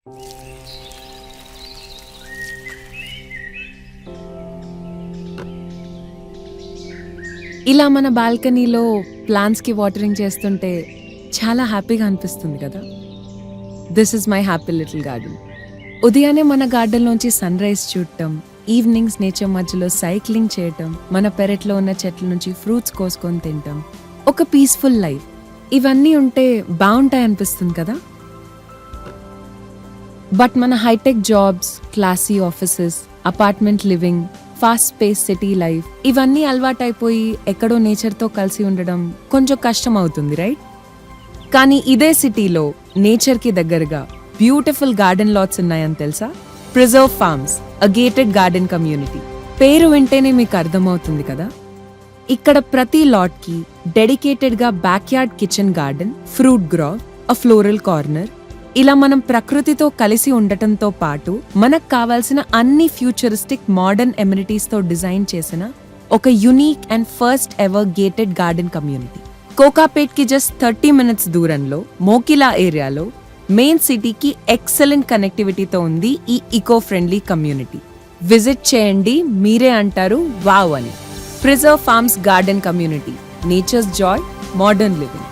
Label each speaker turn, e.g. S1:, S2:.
S1: ఇలా మన బాల్కనీలో ప్లాంట్స్కి వాటరింగ్ చేస్తుంటే చాలా హ్యాపీగా అనిపిస్తుంది కదా. This is my happy little garden. ఉదయాన్నే మన గార్డెన్లోంచి సన్ రైజ్ చూడటం, ఈవినింగ్స్ నేచర్ మధ్యలో సైక్లింగ్ చేయటం, మన పెరట్లో ఉన్న చెట్ల నుంచి ఫ్రూట్స్ కోసుకొని తింటాం, ఒక పీస్ఫుల్ లైఫ్. ఇవన్నీ ఉంటే బాగుంటాయి అనిపిస్తుంది కదా. బట్ మన hitech jobs, classy offices, apartment living, fast space city life ఇవన్నీ అలవాటైపోయి ఎక్కడో నేచర్తో కలిసి ఉండడం కొంచెం కష్టం అవుతుంది, రైట్? కానీ ఇదే సిటీలో నేచర్కి దగ్గరగా బ్యూటిఫుల్ గార్డెన్ లాట్స్ ఉన్నాయని తెలుసా? Preserve farms, a gated garden community. పేరు వింటేనే మీకు అర్థమవుతుంది కదా. ఇక్కడ ప్రతి లాట్కి డెడికేటెడ్గా backyard kitchen garden, fruit grove, a floral corner, ఇలా మనం ప్రకృతితో కలిసి ఉండటంతో పాటు మనకు కావాల్సిన అన్ని ఫ్యూచరిస్టిక్ మోడర్న్ ఎమ్యూనిటీస్తో డిజైన్ చేసిన ఒక unique and first ever gated garden community. కోకాపేట్కి జస్ట్ 30 minutes దూరంలో మోకిలా ఏరియాలో మెయిన్ సిటీకి ఎక్సలెంట్ కనెక్టివిటీతో ఉంది ఈ ఈకో ఫ్రెండ్లీ కమ్యూనిటీ. విజిట్ చేయండి, మీరే అంటారు వావ్ అని. Preserve farms garden community, nature's joy, modern living.